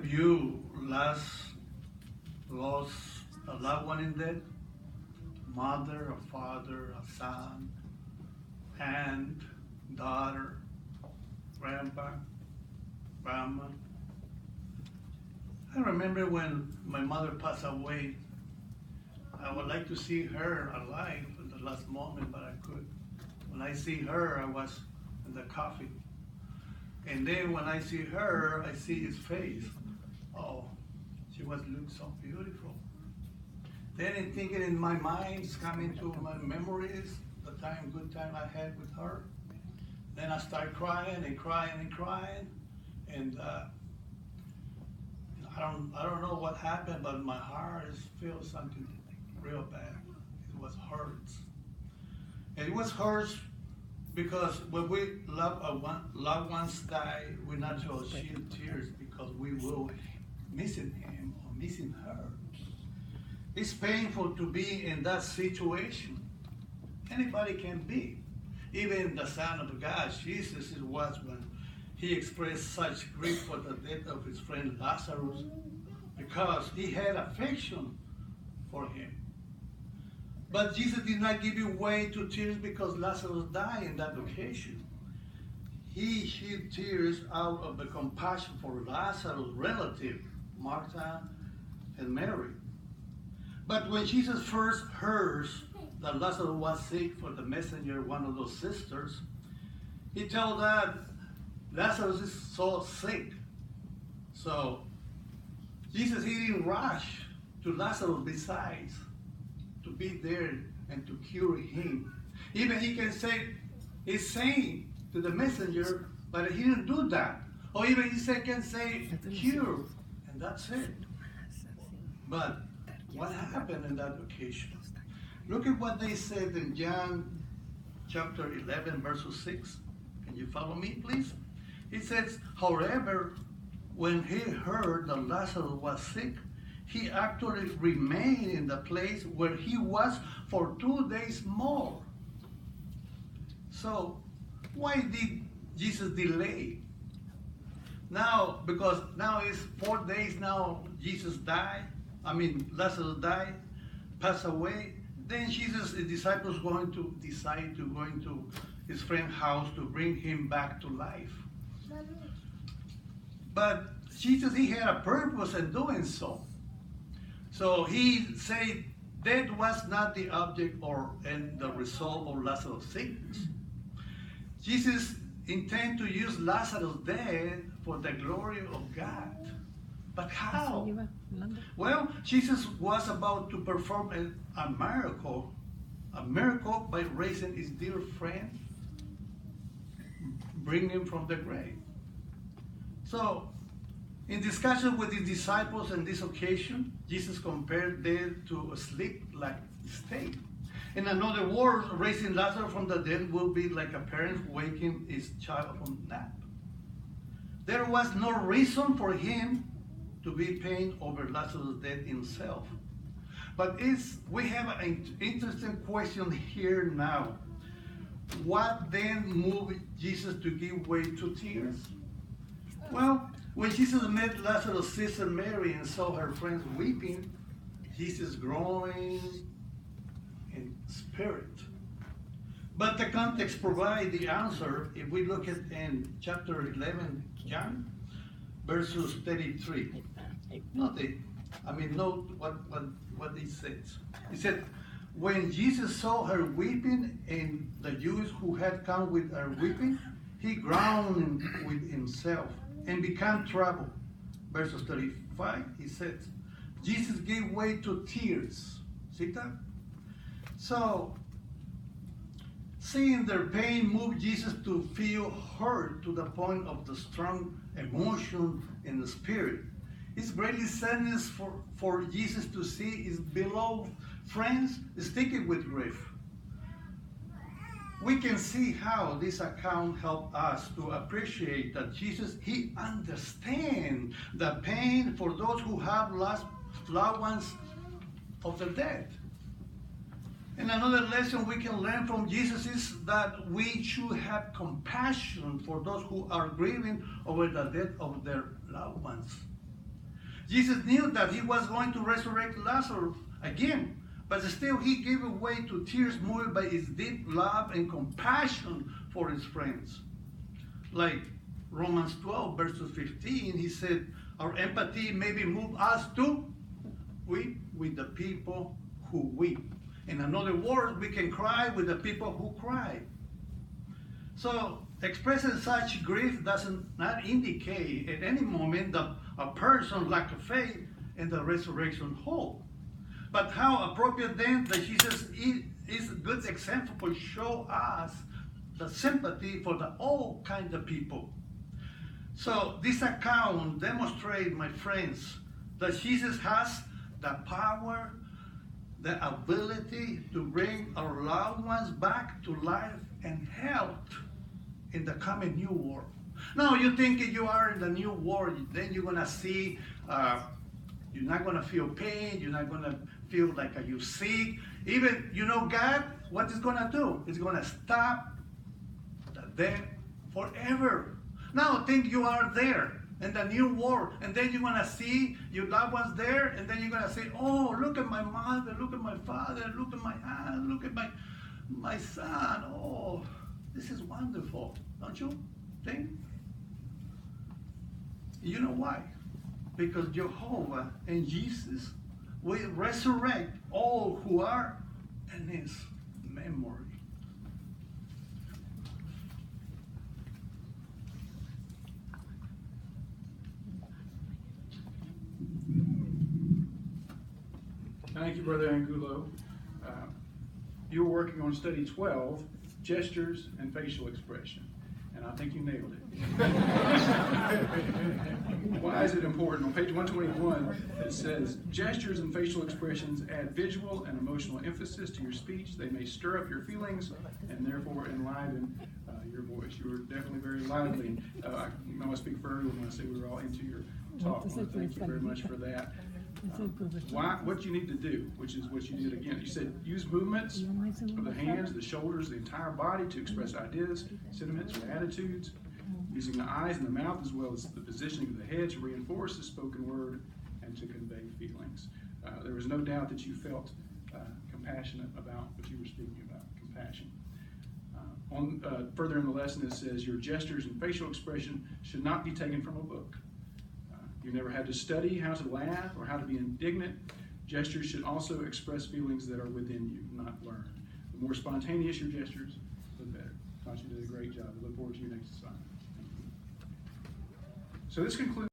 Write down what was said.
you lost a loved one in death? Mother, a father, a son, aunt, daughter, grandpa, grandma. I remember when my mother passed away, I would like to see her alive at the last moment, but I couldn't. When I see her, I was in the coffin. And then when I see her, I see his face. Oh, she was looking so beautiful. Then in thinking in my mind, it's coming to my memories, the good time I had with her. Then I start crying and crying and crying. And I don't know what happened, but my heart feels something real bad. It was hurts. And it was hurts because when we loved ones die, we not just shed tears because we will missing him or missing her. It's painful to be in that situation. Anybody can be. Even the Son of God, Jesus, it was when he expressed such grief for the death of his friend Lazarus because he had affection for him. But Jesus did not give way to tears because Lazarus died in that occasion. He shed tears out of the compassion for Lazarus' relative, Martha and Mary. But when Jesus first heard that Lazarus was sick for the messenger, one of those sisters, he told that Lazarus is so sick. So Jesus, he didn't rush to Lazarus besides to be there and to cure him. Even he can say, he's saying to the messenger, but he didn't do that. Or even he can say cure, and that's it. But what happened in that occasion? Look at what they said in John chapter 11, verse 6. Can you follow me, please? It says, however, when he heard that Lazarus was sick, he actually remained in the place where he was for 2 days more. So, why did Jesus delay? Now, because now it's 4 days now, Lazarus died, passed away. Then Jesus, the disciples going to decide to go into his friend's house to bring him back to life. But Jesus, he had a purpose in doing so. So he said that was not the object and the result of Lazarus' sickness. Jesus intended to use Lazarus' death for the glory of God. But how? Well, Jesus was about to perform a miracle by raising his dear friend, bringing him from the grave. So, in discussion with his disciples on this occasion, Jesus compared death to a sleep-like state. In another words, raising Lazarus from the dead will be like a parent waking his child from nap. There was no reason for him to be pained over Lazarus' death himself. But we have an interesting question here now. What then moved Jesus to give way to tears? Well, when Jesus met Lazarus' sister Mary and saw her friends weeping, Jesus groaned in spirit. But the context provides the answer if we look at in chapter 11, John, verses 33. Note what he says. He said, when Jesus saw her weeping and the Jews who had come with her weeping, he groaned with himself and became troubled. Verses 35, he says, Jesus gave way to tears. See that? So, seeing their pain moved Jesus to feel hurt to the point of the strong emotion in the spirit. It's greatly sadness for Jesus to see his beloved friends sticking with grief. We can see how this account helps us to appreciate that Jesus, he understands the pain for those who have lost loved ones of the dead. And another lesson we can learn from Jesus is that we should have compassion for those who are grieving over the death of their loved ones. Jesus knew that he was going to resurrect Lazarus again, but still he gave way to tears moved by his deep love and compassion for his friends. Like Romans 12 verses 15, he said, our empathy maybe move us to weep with the people who weep. In another word, we can cry with the people who cry. So expressing such grief does not indicate at any moment that a person lack of faith in the resurrection hope. But how appropriate then that Jesus is a good example to show us the sympathy for the all kind of people. So this account demonstrates, my friends, that Jesus has the power, the ability to bring our loved ones back to life and health in the coming new world. Now you think if you are in the new world, then you're gonna see, you're not gonna feel pain, you're not gonna feel like you're sick. Even, God, what is gonna do? It's gonna stop the death forever. Now think you are there in the new world, and then you're gonna see your loved ones there, and then you're gonna say, oh, look at my mother, look at my father, look at my aunt, look at my son. Oh, this is wonderful, don't you think? You know why? Because Jehovah and Jesus will resurrect all who are in his memory. Thank you, Brother Angulo. You were working on study 12, gestures and facial expression, and I think you nailed it. Why is it important? On page 121, it says, gestures and facial expressions add visual and emotional emphasis to your speech. They may stir up your feelings and therefore enliven your voice. You were definitely very lively. I want to speak for everyone when I say we were all into your talk. Thank you very much for that. What you need to do, which is what you did again. You said use movements of the hands, the shoulders, the entire body to express ideas, sentiments, or attitudes, using the eyes and the mouth as well as the positioning of the head to reinforce the spoken word and to convey feelings. There was no doubt that you felt compassionate about what you were speaking about, compassion. Further in the lesson, it says your gestures and facial expression should not be taken from a book. You never had to study how to laugh or how to be indignant. Gestures should also express feelings that are within you, not learned. The more spontaneous your gestures, the better. I thought you did a great job. I look forward to your next assignment. So this concludes